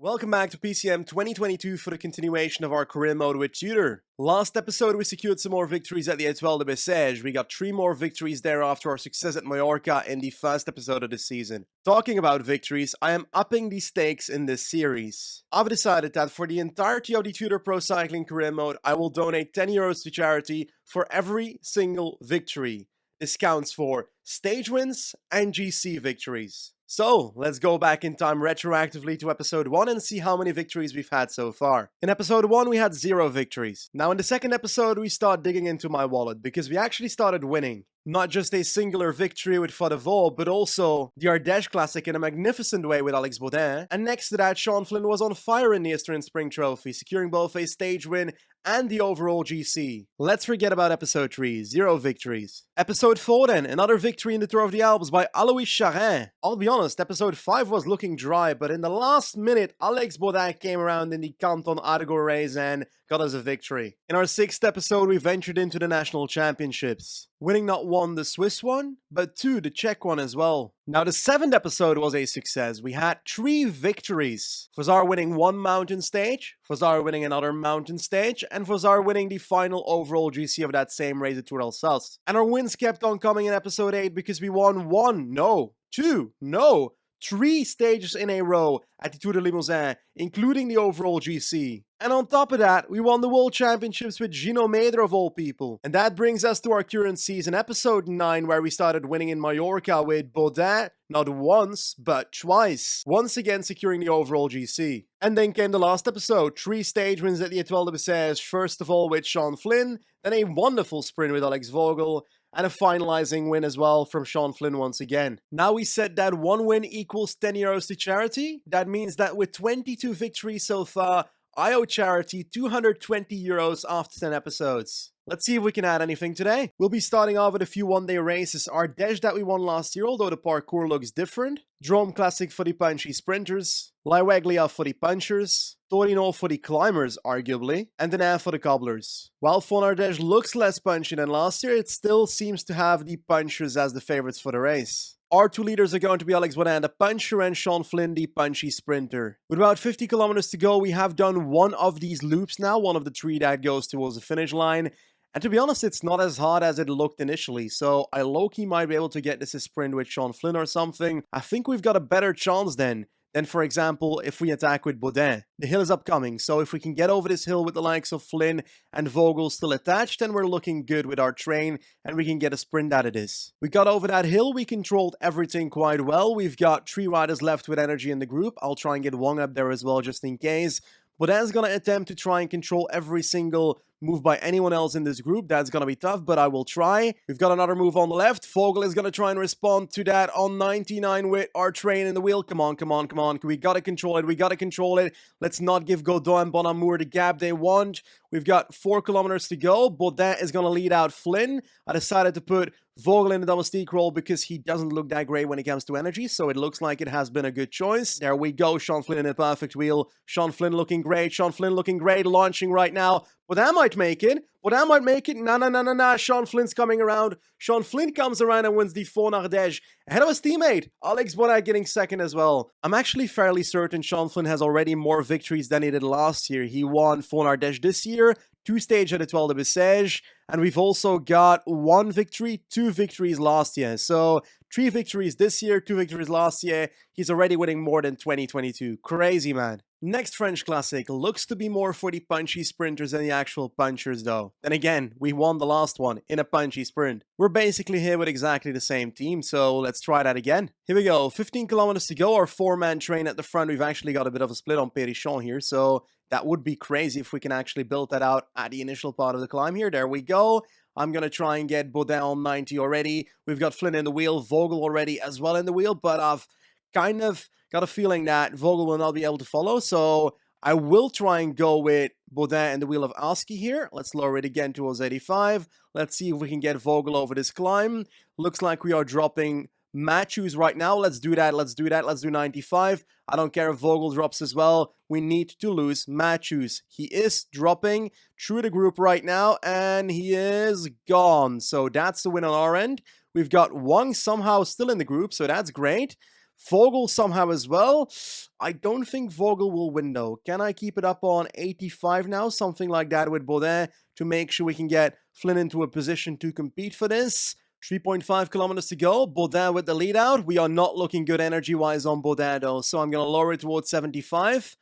Welcome back to PCM 2022 for the continuation of our career mode with Tudor. Last episode we secured some more victories at the Étoile de Bessèges. We got 3 more victories there after our success at Mallorca in the first episode of this season. Talking about victories, I am upping the stakes in this series. I've decided that for the entirety of the Tudor Pro Cycling career mode, I will donate €10 to charity for every single victory. This counts for stage wins and GC victories. So, let's go back in time retroactively to episode 1 and see how many victories we've had so far. In episode 1 we had 0 victories. Now in the second episode we start digging into my wallet because we actually started winning. Not just a singular victory with Faun-Ardèche, but also the Ardèche Classic in a magnificent way with Alex Baudin. And next to that, Sean Flynn was on fire in the Eastern Spring Trophy, securing both a stage win and the overall GC. Let's forget about episode 3, 0 victories. Episode 4 then, another victory in the Tour of the Alps by Alois Charrin. I'll be honest, episode 5 was looking dry, but in the last minute, Alex Baudin came around in the Canton Argos race and got us a victory. In our 6th episode, we ventured into the national championships, winning not 1 the Swiss one, but 2 the Czech one as well. Now the 7th episode was a success. We had 3 victories. Fazar winning 1 mountain stage, Fazar winning another mountain stage, and Fazar winning the final overall GC of that same race at Tour d'Alsace. And our wins kept on coming in episode 8 because we won 3 stages in a row at the Tour de Limousin, including the overall GC. And on top of that, we won the World Championships with Gino Meder of all people. And that brings us to our current season, episode 9, where we started winning in Mallorca with Baudin, not once, but twice. Once again securing the overall GC. And then came the last episode, 3 stage wins at the Étoile de Bessèges, first of all with Sean Flynn, then a wonderful sprint with Alex Vogel, and a finalizing win as well from Sean Flynn once again. Now we said that 1 win equals €10 to charity. That means that with 22 victories so far, I owe charity €220 after 10 episodes. Let's see if we can add anything today. We'll be starting off with a few one-day races. Ardèche that we won last year, although the parkour looks different. Drome Classic for the punchy sprinters. Laigueglia for the punchers. Torino for the climbers, arguably. And Denain for the cobblers. While Faun-Ardèche looks less punchy than last year, it still seems to have the punchers as the favorites for the race. Our 2 leaders are going to be Alex Baudin, the puncher, and Sean Flynn, the punchy sprinter. With about 50 kilometers to go, we have done 1 of these loops now, 1 of the 3 that goes towards the finish line. And to be honest, it's not as hard as it looked initially, so I low-key might be able to get this a sprint with Sean Flynn or something. I think we've got a better chance then than, for example, if we attack with Baudin. The hill is upcoming, so if we can get over this hill with the likes of Flynn and Vogel still attached, then we're looking good with our train, and we can get a sprint out of this. We got over that hill, we controlled everything quite well. We've got 3 riders left with energy in the group. I'll try and get Wong up there as well, just in case. Baudin's gonna attempt to try and control every single move by anyone else in this group. That's gonna be tough, but I will try. We've got another move on the left. Vogel is gonna try and respond to that on 99 with our train in the wheel. Come on. We gotta control it. Let's not give Godot and Bonamour the gap they want. We've got 4 kilometers to go. Baudin is gonna lead out Flynn. I decided to put Vogel in the domestique role because he doesn't look that great when it comes to energy, so it looks like it has been a good choice. There we go, Sean Flynn in a perfect wheel. Sean Flynn looking great, launching right now. Baudin might make it. Nah. Sean Flynn's coming around. Sean Flynn comes around and wins the Faun-Ardèche ahead of his teammate, Alex Baudin, getting second as well. I'm actually fairly certain Sean Flynn has already more victories than he did last year. He won Faun-Ardèche this year, 2 stages at Étoile de Bessèges, and we've also got 1 victory, 2 victories last year. So 3 victories this year, 2 victories last year. He's already winning more than 2022. Crazy, man. Next French Classic looks to be more for the punchy sprinters than the actual punchers though. Then again, we won the last one in a punchy sprint. We're basically here with exactly the same team, so let's try that again. Here we go, 15 kilometers to go, our 4-man train at the front. We've actually got a bit of a split on Périchon here, so that would be crazy if we can actually build that out at the initial part of the climb here. There we go. I'm going to try and get Baudin on 90 already. We've got Flynn in the wheel, Vogel already as well in the wheel, but I've kind of got a feeling that Vogel will not be able to follow, so I will try and go with Baudin in the wheel of Aski here. Let's lower it again towards 85. Let's see if we can get Vogel over this climb. Looks like we are dropping Matthews right now. Let's do that. Let's do 95. I don't care if Vogel drops as well. We need to lose Matthews. He is dropping through the group right now, and he is gone. So that's the win on our end. We've got Wang somehow still in the group, so that's great. Vogel somehow as well. I don't think Vogel will win though. Can I keep it up on 85 now? Something like that with Baudin to make sure we can get Flynn into a position to compete for this. 3.5 kilometers to go. Baudin with the lead out. We are not looking good energy-wise on Baudin though, so I'm going to lower it towards 75.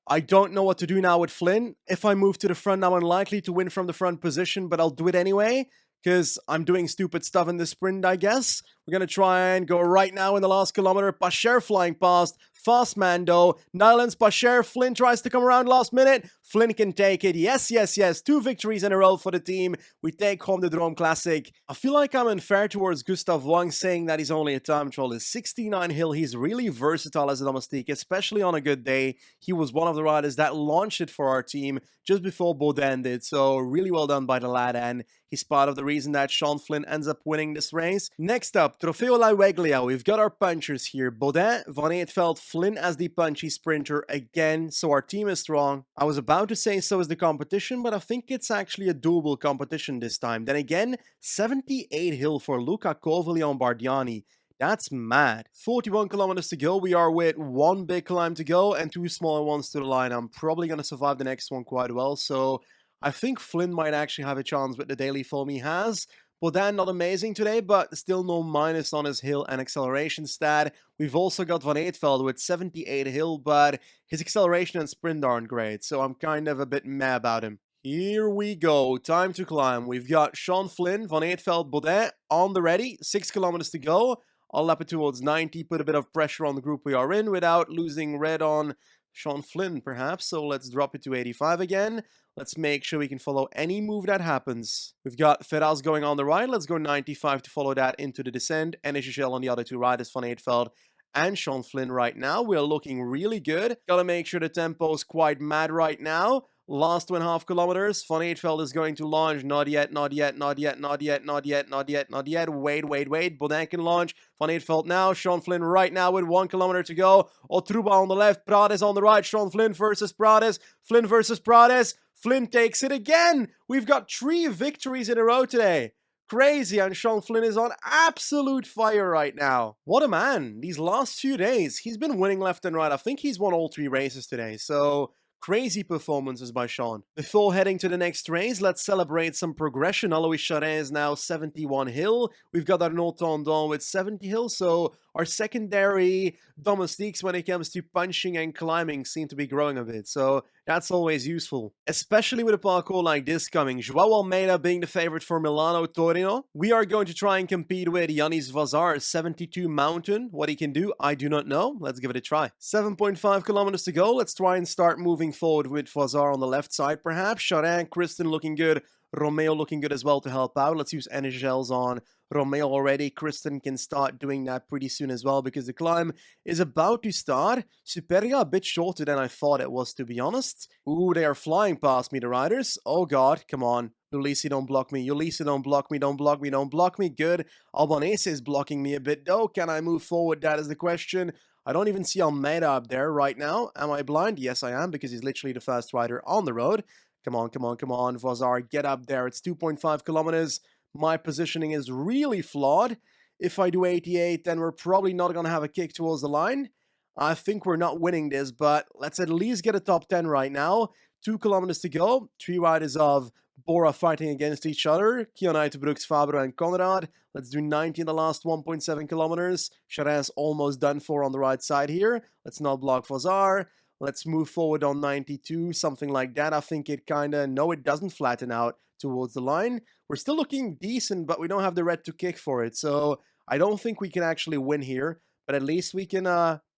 I don't know what to do now with Flynn. If I move to the front, I'm unlikely to win from the front position, but I'll do it anyway, because I'm doing stupid stuff in the sprint, I guess. We're going to try and go right now in the last kilometer. Pacher flying past. Fast man, though. Nylands, Pacher. Flynn tries to come around last minute. Flynn can take it. Yes, yes, yes. 2 victories in a row for the team. We take home the Drome Classic. I feel like I'm unfair towards Gustav Wang saying that he's only a time troll. His 69 hill, he's really versatile as a domestique, especially on a good day. He was one of the riders that launched it for our team just before Baudin did. So really well done by the lad, and he's part of the reason that Sean Flynn ends up winning this race. Next up, Trofeo Laigueglia. We've got our punchers here. Baudin, Van Eetveld, Flynn as the punchy sprinter again. So our team is strong. I was about to say so is the competition, but I think it's actually a doable competition this time. Then again, 78 hill for Luca Coviglione-Bardiani. That's mad. 41 kilometers to go. We are with 1 big climb to go and 2 smaller ones to the line. I'm probably going to survive the next one quite well. So I think Flynn might actually have a chance with the daily form he has. Baudin not amazing today, but still no minus on his hill and acceleration stat. We've also got Van Eetveld with 78 hill, but his acceleration and sprint aren't great, so I'm kind of a bit meh about him. Here we go, time to climb. We've got Sean Flynn, Van Eetveld, Baudin on the ready, 6 kilometers to go. I'll lap it towards 90, put a bit of pressure on the group we are in without losing red on Sean Flynn perhaps, so let's drop it to 85 again. Let's make sure we can follow any move that happens. We've got Ferraz going on the right. Let's go 95 to follow that into the descent. And Eshel on the other 2 riders, Van Eetveld and Sean Flynn right now. We're looking really good. Gotta make sure the tempo is quite mad right now. Last 2.5 kilometers. Van Eetveld is going to launch. Not yet, not yet, not yet, not yet, not yet, not yet, not yet. Wait, wait, wait. Baudin can launch. Van Eetveld now. Sean Flynn right now with 1 kilometer to go. Otruba on the left. Prades on the right. Sean Flynn versus Prades. Flynn versus Prades. Flynn takes it again. We've got 3 victories in a row today. Crazy, and Sean Flynn is on absolute fire right now. What a man. These last few days, he's been winning left and right. I think he's won all 3 races today, so crazy performances by Sean. Before heading to the next race, let's celebrate some progression. Alois Charin is now 71 hill. We've got Arnaud Tondon with 70 hill, so our secondary domestiques when it comes to punching and climbing seem to be growing a bit, so that's always useful. Especially with a parkour like this coming. Joao Almeida being the favorite for Milano-Torino. We are going to try and compete with Yanis Vazar, 72 mountain. What he can do, I do not know. Let's give it a try. 7.5 kilometers to go. Let's try and start moving forward with Vazar on the left side perhaps. Charin, Kristen looking good. Romeo looking good as well to help out. Let's use energy gels on Romeo already. Kristen can start doing that pretty soon as well because the climb is about to start. Superga a bit shorter than I thought it was, to be honest. Ooh, they are flying past me, the riders. Oh god, come on. Ulysses, don't block me. Ulysses, don't block me. Don't block me. Don't block me. Good. Albanese is blocking me a bit though. Can I move forward? That is the question. I don't even see Almeida up there right now. Am I blind? Yes, I am, because he's literally the first rider on the road. Come on, come on, come on. Vazar, get up there. It's 2.5 kilometers. My positioning is really flawed. If I do 88, then we're probably not going to have a kick towards the line. I think we're not winning this, but let's at least get a top 10 right now. 2 kilometers to go. 3 riders of Bora fighting against each other. Kionite, Brooks, Fabro, and Conrad. Let's do 90 in the last 1.7 kilometers. Charin's almost done for on the right side here. Let's not block Vazar. Let's move forward on 92, something like that. I think it kinda, no, it doesn't flatten out towards the line. We're still looking decent, but we don't have the red to kick for it. So I don't think we can actually win here, but at least we can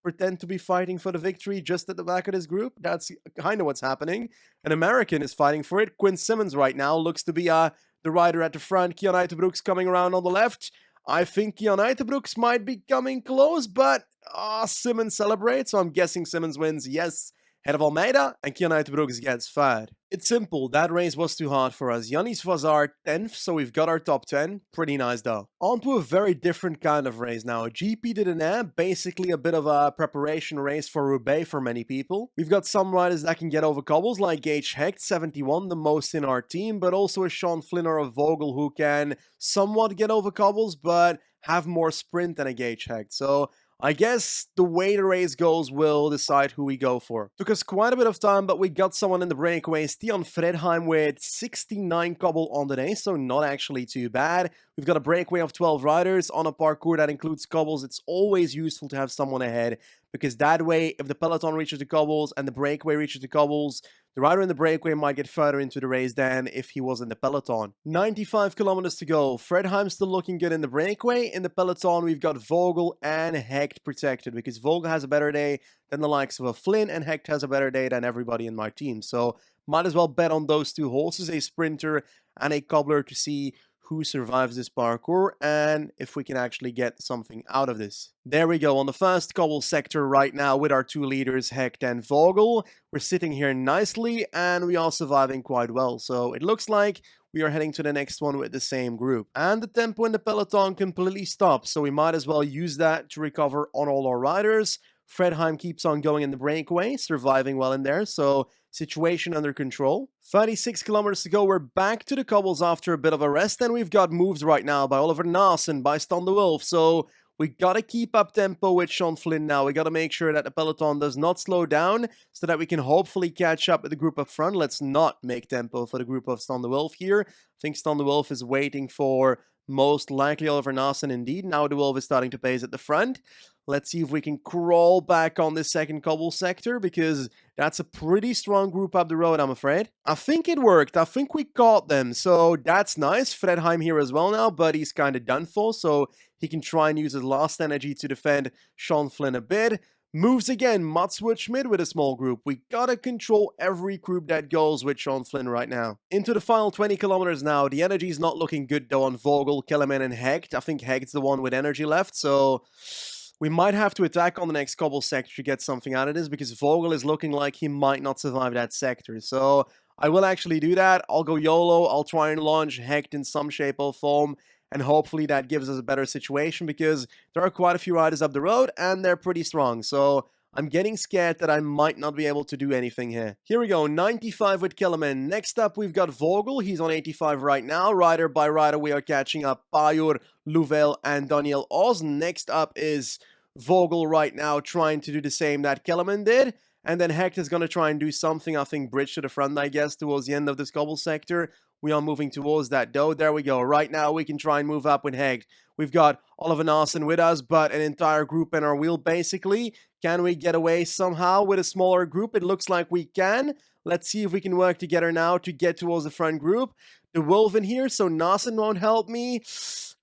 pretend to be fighting for the victory just at the back of this group. That's kind of what's happening. An American is fighting for it. Quinn Simmons right now looks to be the rider at the front. Kian Uiterbrooks coming around on the left. I think Kian Uiterbrooks might be coming close, but Simmons celebrates, so I'm guessing Simmons wins, yes, head of Almeida, and Kian Uiterbrooks gets third. It's simple, that race was too hard for us. Yanis Vazar 10th, so we've got our top 10. Pretty nice though. On to a very different kind of race now. GP de Denain, basically a bit of a preparation race for Roubaix for many people. We've got some riders that can get over cobbles, like Gage Hecht, 71, the most in our team, but also a Sean Flynn or a Vogel who can somewhat get over cobbles, but have more sprint than a Gage Hecht. So I guess the way the race goes will decide who we go for. Took us quite a bit of time, but we got someone in the breakaway. Stian Fredheim with 69 cobble on the day, so not actually too bad. We've got a breakaway of 12 riders on a parkour that includes cobbles. It's always useful to have someone ahead, because that way, if the peloton reaches the cobbles and the breakaway reaches the cobbles, the rider in the breakaway might get further into the race than if he was in the peloton. 95 kilometers to go. Fredheim still looking good in the breakaway. In the peloton, we've got Vogel and Hecht protected, because Vogel has a better day than the likes of a Flynn, and Hecht has a better day than everybody in my team. So might as well bet on those two horses, a sprinter and a cobbler, to see who survives this parkour and if we can actually get something out of this. There we go, on the first cobble sector right now with our two leaders, Hecht and Vogel. We're sitting here nicely and we are surviving quite well. So it looks like we are heading to the next one with the same group. And the tempo in the peloton completely stopped, so we might as well use that to recover on all our riders. Fredheim keeps on going in the breakaway, surviving well in there, so situation under control. 36 kilometers to go, we're back to the cobbles after a bit of a rest, and we've got moves right now by Oliver Naassen, by Stan de Wolf, so we gotta keep up tempo with Sean Flynn now. We gotta make sure that the peloton does not slow down, so that we can hopefully catch up with the group up front. Let's not make tempo for the group of Stan de Wolf here. I think Stan de Wolf is waiting for most likely Oliver Naassen indeed. Now de Wolf is starting to pace at the front. Let's see if we can crawl back on this second cobble sector, because that's a pretty strong group up the road, I'm afraid. I think it worked. I think we caught them, so that's nice. Fredheim here as well now, but he's kind of done for, so he can try and use his last energy to defend Sean Flynn a bit. Moves again, Mats Schmidt with a small group. We gotta control every group that goes with Sean Flynn right now. Into the final 20 kilometers now. The energy's not looking good though on Vogel, Kellerman and Hecht. I think Hecht's the one with energy left, so we might have to attack on the next cobble sector to get something out of this, because Vogel is looking like he might not survive that sector. So I will actually do that. I'll go YOLO. I'll try and launch Hecht in some shape or form, and hopefully that gives us a better situation, because there are quite a few riders up the road and they're pretty strong. So I'm getting scared that I might not be able to do anything here. Here we go, 95 with Kellerman. Next up, we've got Vogel. He's on 85 right now. Rider by rider, we are catching up Pajor, Louvel, and Daniel Oz. Next up is Vogel right now, trying to do the same that Kellerman did. And then Hecht is going to try and do something, I think, bridge to the front, I guess, towards the end of this cobble sector. We are moving towards that, though. There we go. Right now, we can try and move up with Hecht. We've got Oliver Naassen with us, but an entire group in our wheel, basically. Can we get away somehow with a smaller group? It looks like we can. Let's see if we can work together now to get towards the front group. The Wolf in here, so Naassen won't help me.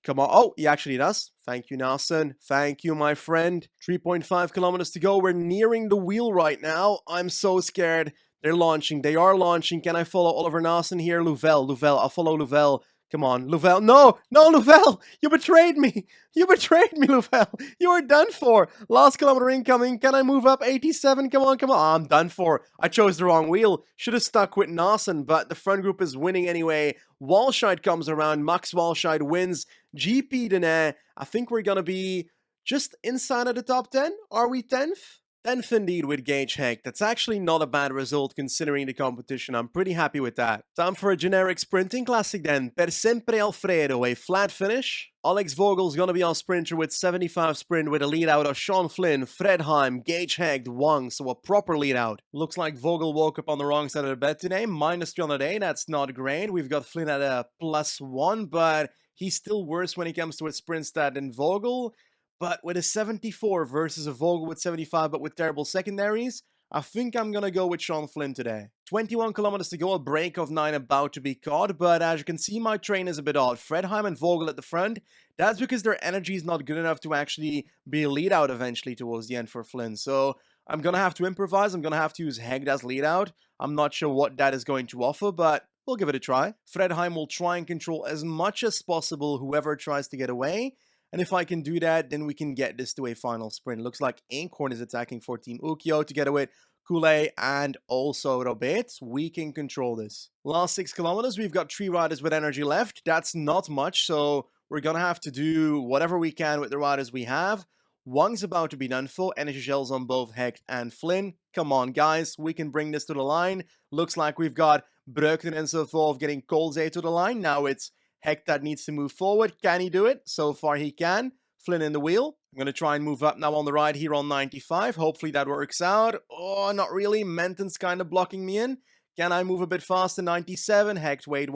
Come on. Oh, he actually does. Thank you, Naassen. Thank you, my friend. 3.5 kilometers to go. We're nearing the wheel right now. I'm so scared. They're launching. They are launching. Can I follow Oliver Naassen here? Louvel. I'll follow Louvel. Come on, Louvel. No, Louvel. You betrayed me. You betrayed me, Louvel. You are done for. Last kilometer incoming. Can I move up 87? Come on. I'm done for. I chose the wrong wheel. Should have stuck with Naassen, but the front group is winning anyway. Walscheid comes around. Max Walscheid wins. GP Denain. I think we're going to be just inside of the top 10. Are we 10th? 10th indeed with Gage Hecht. That's actually not a bad result considering the competition. I'm pretty happy with that. Time for a generic sprinting classic then. Per Sempre Alfredo, a flat finish. Alex Vogel's gonna be our sprinter with 75 sprint with a lead out of Sean Flynn, Fredheim, Gage Hecht, Wang, so a proper lead out. Looks like Vogel woke up on the wrong side of the bed today. Minus 308, that's not great. We've got Flynn at a +1, but he's still worse when it comes to a sprint stat than Vogel. But with a 74 versus a Vogel with 75 but with terrible secondaries, I think I'm gonna go with Sean Flynn today. 21 kilometers to go, a break of 9 about to be caught, but as you can see, my train is a bit odd. Fredheim and Vogel at the front. That's because their energy is not good enough to actually be a lead out eventually towards the end for Flynn. So I'm gonna have to improvise. I'm gonna have to use Hecht as lead out. I'm not sure what that is going to offer, but we'll give it a try. Fredheim will try and control as much as possible whoever tries to get away. And if I can do that, then we can get this to a final sprint. Looks like Inkhorn is attacking for Team Ukyo together with Kule and also Robert. We can control this. Last 6 kilometers, we've got 3 riders with energy left. That's not much, so we're gonna have to do whatever we can with the riders we have. Wang's about to be done for. Energy shells on both Hecht and Flynn. Come on, guys. We can bring this to the line. Looks like we've got Breukten and so forth getting Colze to the line. Now it's Hecht that needs to move forward. Can he do it? So far he can. Flynn in the wheel. I'm going to try and move up now on the right here on 95. Hopefully that works out. Oh, not really. Menton's kind of blocking me in. Can I move a bit faster? 97. Heck, wait.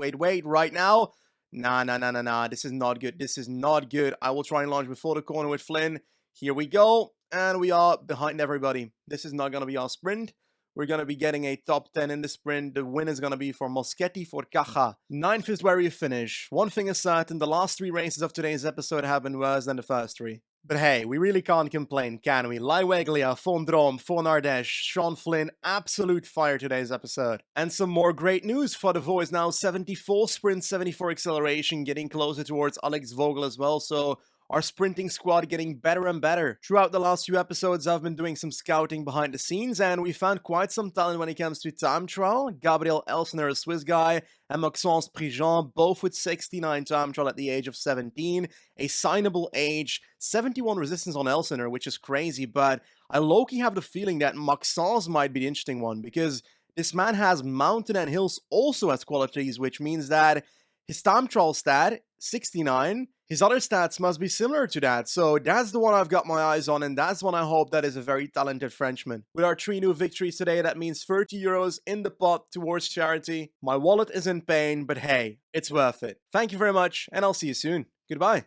Right now. Nah. This is not good. This is not good. I will try and launch before the corner with Flynn. Here we go. And we are behind everybody. This is not going to be our sprint. We're going to be getting a top 10 in the sprint. The win is going to be for Moschetti for Caja. 9th is where we finish. One thing is certain, the last 3 races of today's episode have been worse than the first 3. But hey, we really can't complain, can we? Laigueglia, Drome, Faun-Ardèche, Sean Flynn, absolute fire today's episode. And some more great news. Faudevaux is now 74 sprint, 74 acceleration, getting closer towards Alex Vogel as well, so our sprinting squad getting better and better. Throughout the last few episodes, I've been doing some scouting behind the scenes, and we found quite some talent when it comes to time trial. Gabriel Elsner, a Swiss guy, and Maxence Prigent, both with 69 time trial at the age of 17. A signable age, 71 resistance on Elsner, which is crazy, but I low-key have the feeling that Maxence might be the interesting one, because this man has mountain and hills also as qualities, which means that his time trial stat, 69, his other stats must be similar to that, so that's the one I've got my eyes on, and that's one I hope that is a very talented Frenchman. With our 3 new victories today, that means 30 euros in the pot towards charity. My wallet is in pain, but hey, it's worth it. Thank you very much, and I'll see you soon. Goodbye.